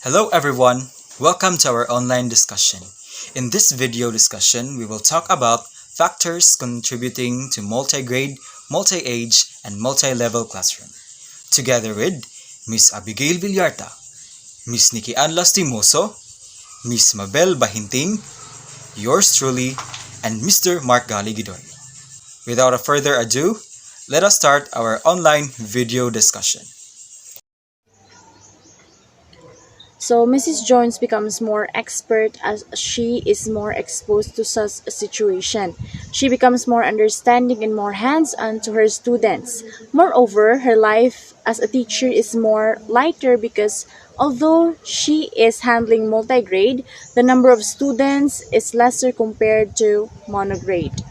Hello everyone, welcome to our online discussion. In this video discussion, we will talk about factors contributing to multi-grade, multi-age, and multi-level classroom. Together with Miss Abigail Villarta, Miss Nikki Ann Lastimoso, Miss Mabel Bahinting, yours truly, and Mr. Mark Galigidoy. Without a further ado, let us start our online video discussion. So Mrs. Jones becomes more expert as she is more exposed to such a situation. She becomes more understanding and more hands-on to her students. Moreover, her life as a teacher is more lighter because although she is handling multi-grade, the number of students is lesser compared to monograde.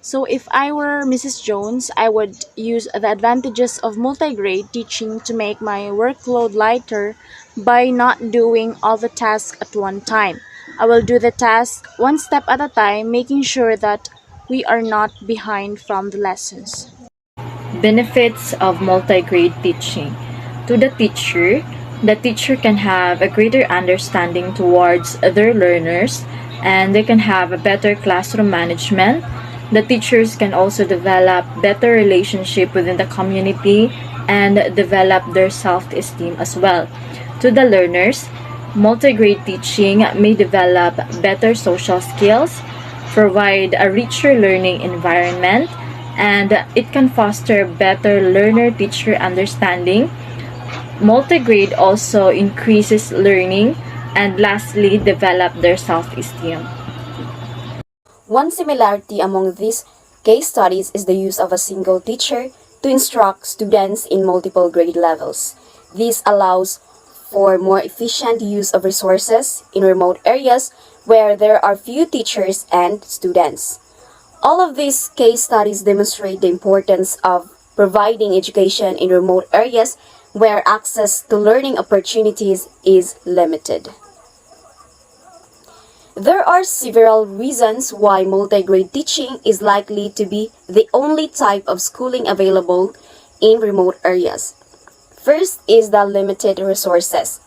So if I were Mrs. Jones, I would use the advantages of multi-grade teaching to make my workload lighter by not doing all the tasks at one time. I will do the task one step at a time, making sure that we are not behind from the lessons. Benefits of multi-grade teaching. To the teacher can have a greater understanding towards their learners and they can have a better classroom management. The teachers can also develop better relationship within the community and develop their self-esteem as well. To the learners, multi-grade teaching may develop better social skills, provide a richer learning environment, and it can foster better learner-teacher understanding. Multi-grade also increases learning and lastly develop their self-esteem. One similarity among these case studies is the use of a single teacher to instruct students in multiple grade levels. This allows for more efficient use of resources in remote areas where there are few teachers and students. All of these case studies demonstrate the importance of providing education in remote areas where access to learning opportunities is limited. There are several reasons why multi-grade teaching is likely to be the only type of schooling available in remote areas. First is the limited resources.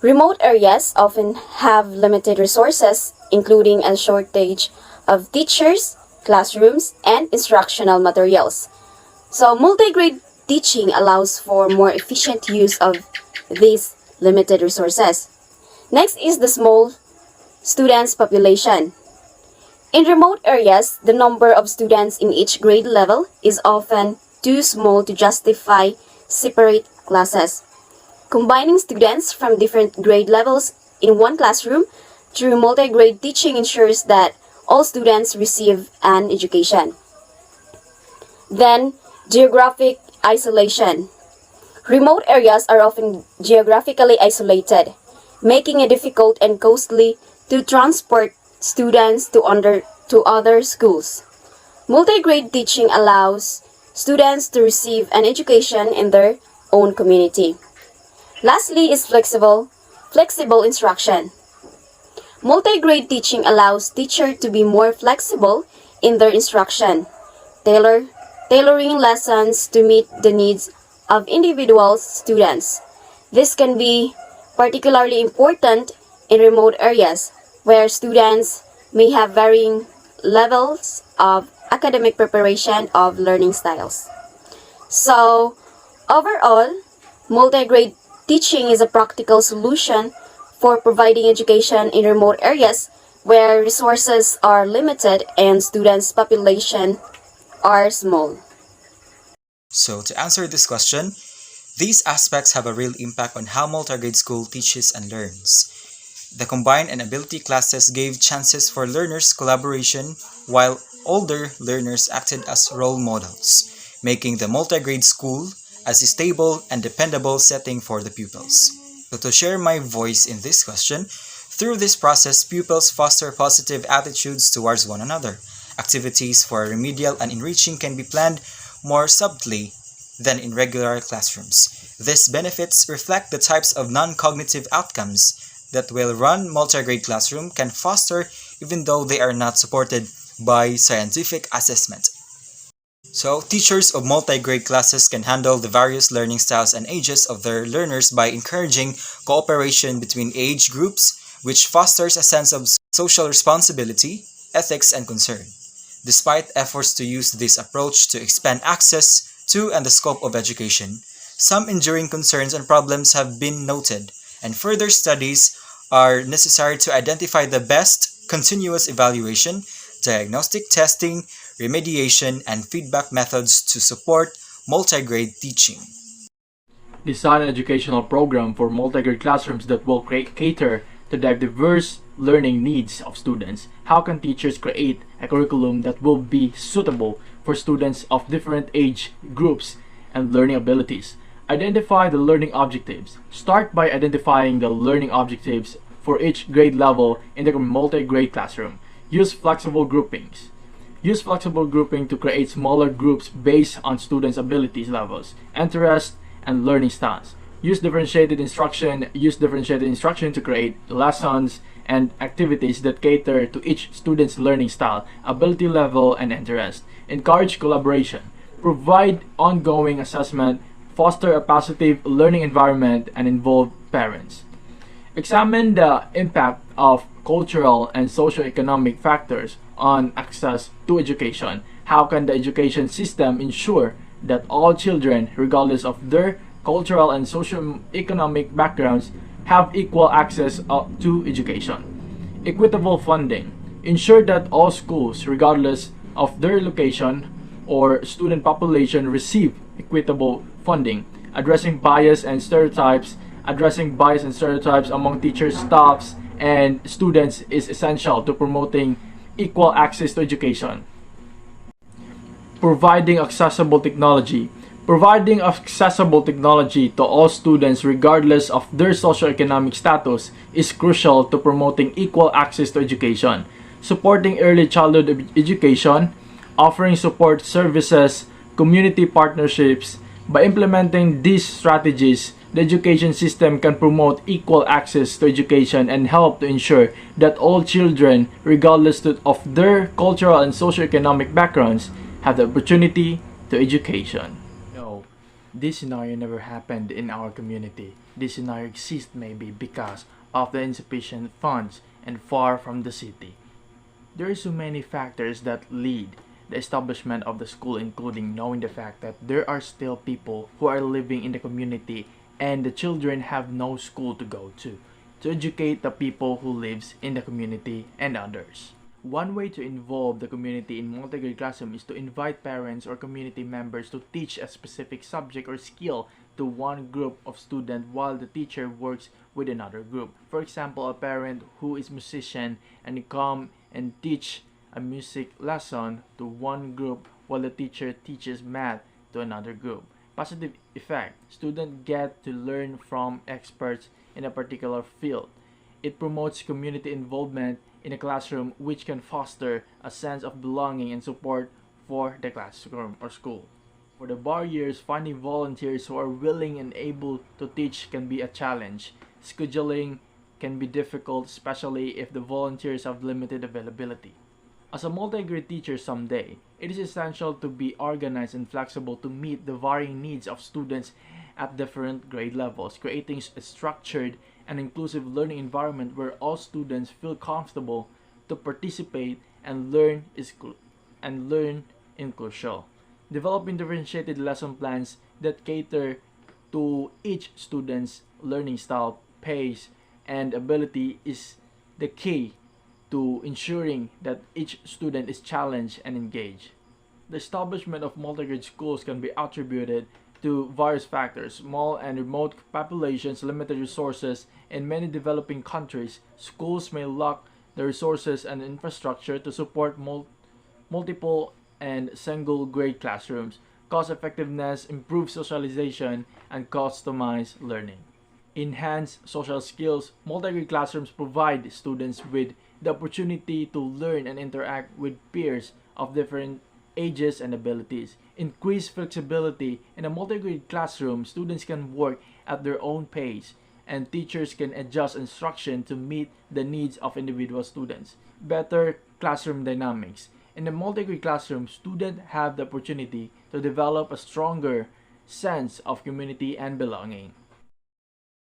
Remote areas often have limited resources, including a shortage of teachers, classrooms, and instructional materials. So multi-grade teaching allows for more efficient use of these limited resources. Next is the small students population. In remote areas, the number of students in each grade level is often too small to justify separate classes. Combining students from different grade levels in one classroom through multi-grade teaching ensures that all students receive an education. Then, geographic isolation. Remote areas are often geographically isolated, making it difficult and costly to transport students to other schools. Multi-grade teaching allows students to receive an education in their own community. Lastly is flexible instruction. Multi-grade teaching allows teachers to be more flexible in their instruction, tailoring lessons to meet the needs of individual students. This can be particularly important in remote areas where students may have varying levels of academic preparation of learning styles. So, overall, multi-grade teaching is a practical solution for providing education in remote areas where resources are limited and students' population are small. So to answer this question, these aspects have a real impact on how multi-grade school teaches and learns. The combined and ability classes gave chances for learners' collaboration, while older learners acted as role models, making the multi-grade school as a stable and dependable setting for the pupils. So to share my voice in this question, through this process, pupils foster positive attitudes towards one another. Activities for remedial and enriching can be planned more subtly than in regular classrooms. These benefits reflect the types of non-cognitive outcomes that well-run multi-grade classroom can foster even though they are not supported by scientific assessment. So, teachers of multi-grade classes can handle the various learning styles and ages of their learners by encouraging cooperation between age groups, which fosters a sense of social responsibility, ethics, and concern. Despite efforts to use this approach to expand access to and the scope of education, some enduring concerns and problems have been noted, and further studies are necessary to identify the best continuous evaluation, diagnostic testing, remediation, and feedback methods to support multi-grade teaching. Design an educational program for multi-grade classrooms that will cater to the diverse learning needs of students. How can teachers create a curriculum that will be suitable for students of different age groups and learning abilities? Identify the learning objectives. Start by identifying the learning objectives for each grade level in the multi-grade classroom. Use flexible groupings. Use flexible grouping to create smaller groups based on students' abilities levels, interests, and learning styles. Use differentiated instruction. Use differentiated instruction to create lessons and activities that cater to each student's learning style, ability level, and interest. Encourage collaboration. Provide ongoing assessment. Foster a positive learning environment and involve parents. Examine the impact of cultural and socioeconomic factors on access to education. How can the education system ensure that all children, regardless of their cultural and socioeconomic backgrounds, have equal access to education? Equitable funding. Ensure that all schools, regardless of their location or student population, receive equitable funding. Addressing bias and stereotypes. Addressing bias and stereotypes among teachers, staffs, and students is essential to promoting equal access to education. Providing accessible technology. Providing accessible technology to all students regardless of their socioeconomic status is crucial to promoting equal access to education. Supporting early childhood education, offering support services, community partnerships. By implementing these strategies, the education system can promote equal access to education and help to ensure that all children, regardless of their cultural and socioeconomic backgrounds, have the opportunity to education. No, this scenario never happened in our community. This scenario exists maybe because of the insufficient funds and far from the city. There are so many factors that lead the establishment of the school, including knowing the fact that there are still people who are living in the community and the children have no school to go to educate the people who lives in the community and others. One way to involve the community in multi-grade classroom is to invite parents or community members to teach a specific subject or skill to one group of students while the teacher works with another group. For example, a parent who is musician and come and teach a music lesson to one group while the teacher teaches math to another group. Positive effect. Students get to learn from experts in a particular field. It promotes community involvement in a classroom, which can foster a sense of belonging and support for the classroom or school. For the barriers, finding volunteers who are willing and able to teach can be a challenge. Scheduling can be difficult, especially if the volunteers have limited availability. As a multi-grade teacher someday, it is essential to be organized and flexible to meet the varying needs of students at different grade levels, creating a structured and inclusive learning environment where all students feel comfortable to participate and learn is crucial. Developing differentiated lesson plans that cater to each student's learning style, pace, and ability is the key to ensuring that each student is challenged and engaged. The establishment of multi-grade schools can be attributed to various factors: small and remote populations, limited resources. In many developing countries, schools may lack the resources and infrastructure to support multiple and single grade classrooms. Cost effectiveness, improved socialization, and customized learning. Enhance social skills. Multi-grade classrooms provide students with the opportunity to learn and interact with peers of different ages and abilities. Increase flexibility. In a multi-grade classroom, students can work at their own pace and teachers can adjust instruction to meet the needs of individual students. Better classroom dynamics. In the multi-grade classroom, students have the opportunity to develop a stronger sense of community and belonging.